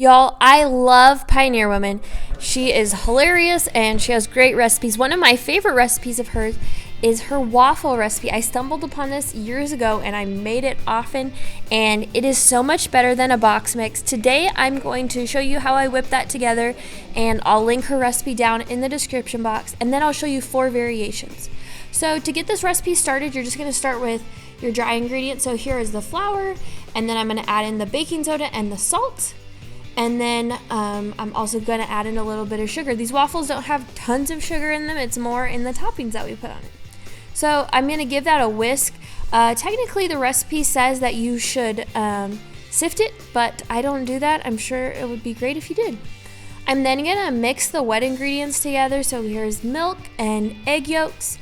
Y'all, I love Pioneer Woman. She is hilarious and she has great recipes. One of my favorite recipes of hers is her waffle recipe. I stumbled upon this years ago and I made it often, and it is so much better than a box mix. Today I'm going to show you how I whip that together, and I'll link her recipe down in the description box, and then I'll show you 4 variations. So to get this recipe started, you're just going to start with your dry ingredients. So here is the flour, and then I'm going to add in the baking soda and the salt. And then I'm also going to add in a little bit of sugar. These waffles don't have tons of sugar in them. It's more in the toppings that we put on it. So I'm going to give that a whisk. Technically, the recipe says that you should sift it, but I don't do that. I'm sure it would be great if you did. I'm then going to mix the wet ingredients together. So here's milk and egg yolks,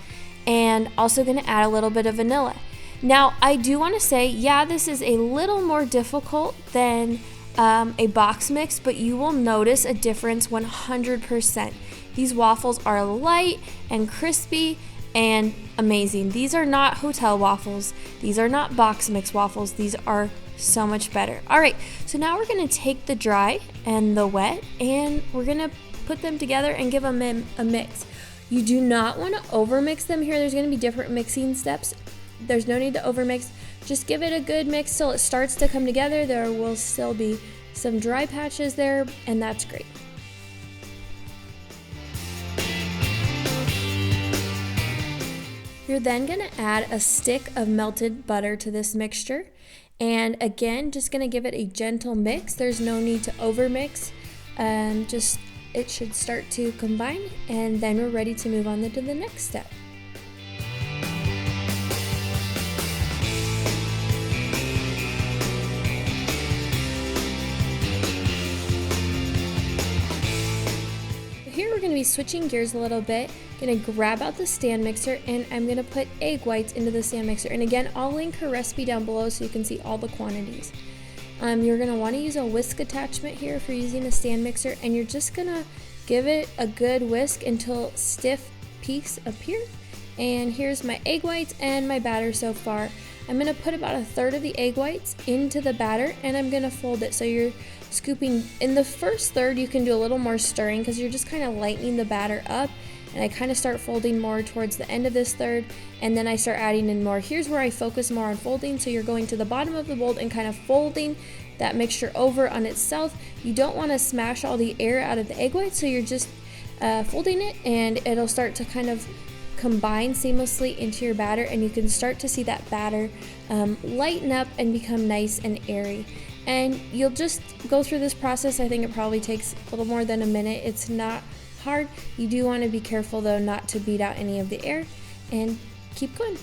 and also going to add a little bit of vanilla. Now, I do want to say, yeah, this is a little more difficult than a box mix, but you will notice a difference 100%. These waffles are light and crispy and amazing. These are not hotel waffles. These are not box mix waffles. These are so much better. All right, so now we're going to take the dry and the wet, and we're going to put them together and give them a mix. You do not want to overmix them here. There's going to be different mixing steps. There's no need to overmix. Just give it a good mix till it starts to come together. There will still be some dry patches there, and that's great. You're then going to add a stick of melted butter to this mixture, and again, just going to give it a gentle mix. There's no need to overmix. Just it should start to combine, and then we're ready to move on to the next step. Here we're going to be switching gears a little bit. Going to grab out the stand mixer, and I'm going to put egg whites into the stand mixer. And again, I'll link her recipe down below so you can see all the quantities. You're going to want to use a whisk attachment here if you're using a stand mixer, and you're just going to give it a good whisk until stiff peaks appear. And here's my egg whites and my batter so far. I'm going to put about 1/3 of the egg whites into the batter, and I'm going to fold it. So you're scooping in the first third. You can do a little more stirring because you're just kind of lightening the batter up, and I kind of start folding more towards the end of this third, and then I start adding in more. Here's where I focus more on folding. So you're going to the bottom of the bowl and kind of folding that mixture over on itself. You don't want to smash all the air out of the egg whites, so you're just folding it, and it'll start to kind of combine seamlessly into your batter, and you can start to see that batter lighten up and become nice and airy. And you'll just go through this process. I think it probably takes a little more than a minute. It's not hard. You do want to be careful though not to beat out any of the air, and keep going.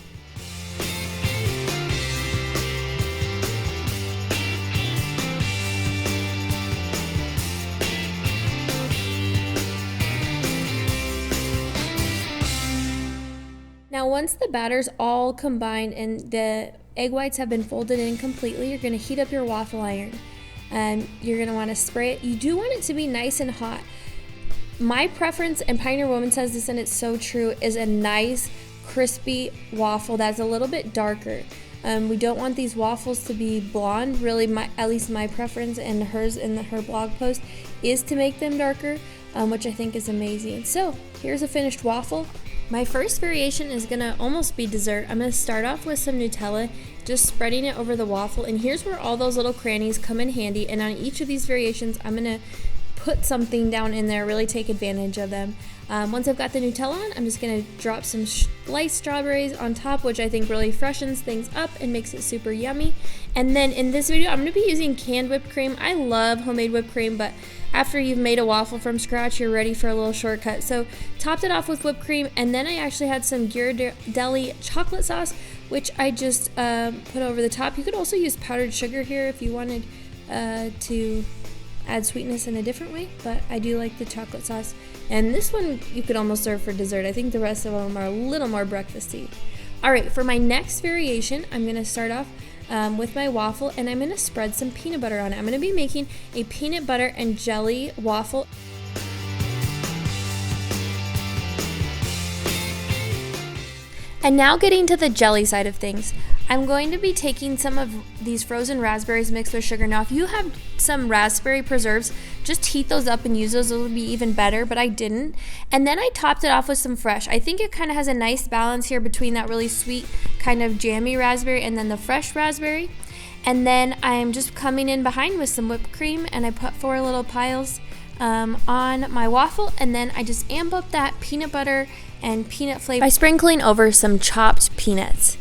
Now once the batter's all combined and the egg whites have been folded in completely, you're going to heat up your waffle iron. You're going to want to spray it. You do want it to be nice and hot. My preference, and Pioneer Woman says this and it's so true, is a nice crispy waffle that's a little bit darker. We don't want these waffles to be blonde. Really, at least my preference and hers in her blog post is to make them darker, which I think is amazing. So here's a finished waffle. My first variation is going to almost be dessert. I'm going to start off with some Nutella, just spreading it over the waffle, and here's where all those little crannies come in handy. And on each of these variations, I'm going to put something down in there, really take advantage of them. Once I've got the Nutella on, I'm just going to drop some sliced strawberries on top, which I think really freshens things up and makes it super yummy. And then in this video, I'm going to be using canned whipped cream. I love homemade whipped cream, but after you've made a waffle from scratch, you're ready for a little shortcut. So topped it off with whipped cream, and then I actually had some Ghirardelli chocolate sauce, which I just put over the top. You could also use powdered sugar here if you wanted to add sweetness in a different way, but I do like the chocolate sauce. And this one you could almost serve for dessert. I think the rest of them are a little more breakfasty. All right, for my next variation, I'm going to start off with my waffle, and I'm going to spread some peanut butter on it. I'm going to be making a peanut butter and jelly waffle. And now getting to the jelly side of things. I'm going to be taking some of these frozen raspberries mixed with sugar. Now, if you have some raspberry preserves, just heat those up and use those. It'll be even better, but I didn't. And then I topped it off with some fresh. I think it kind of has a nice balance here between that really sweet kind of jammy raspberry and then the fresh raspberry. And then I'm just coming in behind with some whipped cream, and I put 4 little piles on my waffle, and then I just amp up that peanut butter and peanut flavor by sprinkling over some chopped peanuts.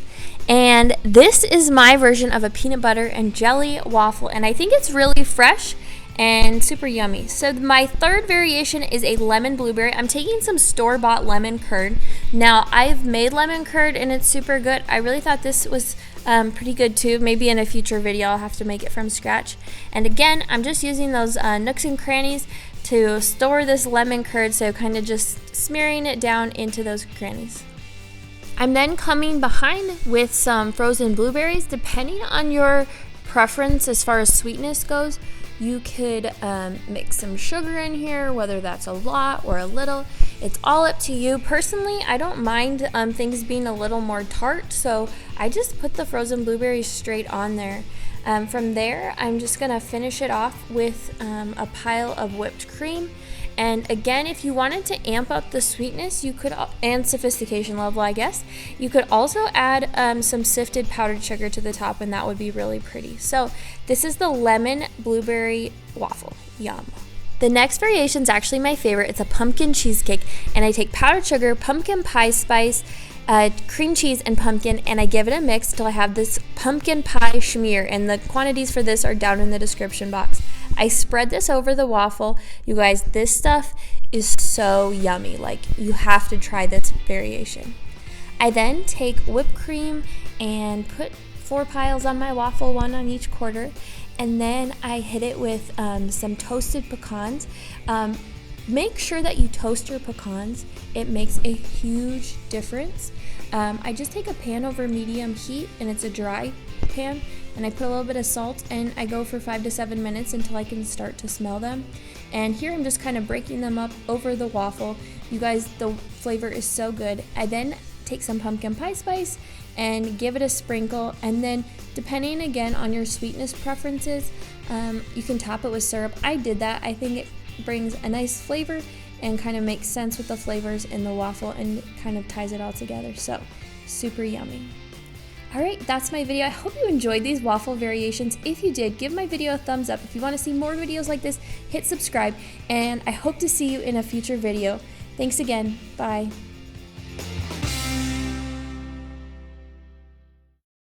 And this is my version of a peanut butter and jelly waffle, and I think it's really fresh and super yummy. So my third variation is a lemon blueberry. I'm taking some store-bought lemon curd. Now, I've made lemon curd and it's super good. I really thought this was pretty good too. Maybe in a future video I'll have to make it from scratch. And again, I'm just using those nooks and crannies to store this lemon curd, so kind of just smearing it down into those crannies. I'm then coming behind with some frozen blueberries. Depending on your preference as far as sweetness goes, you could mix some sugar in here, whether that's a lot or a little. It's all up to you. Personally, I don't mind things being a little more tart, so I just put the frozen blueberries straight on there. From there, I'm just gonna finish it off with a pile of whipped cream. And again, if you wanted to amp up the sweetness, you could, and sophistication level, I guess, you could also add some sifted powdered sugar to the top, and that would be really pretty. So this is the lemon blueberry waffle. Yum. The next variation is actually my favorite. It's a pumpkin cheesecake, and I take powdered sugar, pumpkin pie spice, cream cheese, and pumpkin, and I give it a mix till I have this pumpkin pie schmear, and the quantities for this are down in the description box. I spread this over the waffle. You guys, this stuff is so yummy. Like, you have to try this variation. I then take whipped cream and put 4 piles on my waffle, 1 on each quarter, and then I hit it with some toasted pecans. Make sure that you toast your pecans. It makes a huge difference. I just take a pan over medium heat, and it's a dry pan, and I put a little bit of salt, and I go for 5 to 7 minutes until I can start to smell them. And here I'm just kind of breaking them up over the waffle. You guys, the flavor is so good. I then take some pumpkin pie spice and give it a sprinkle, and then depending again on your sweetness preferences, you can top it with syrup. I did that. I think it brings a nice flavor and kind of makes sense with the flavors in the waffle and kind of ties it all together. So super yummy. Alright, that's my video. I hope you enjoyed these waffle variations. If you did, give my video a thumbs up. If you want to see more videos like this, hit subscribe, and I hope to see you in a future video. Thanks again. Bye.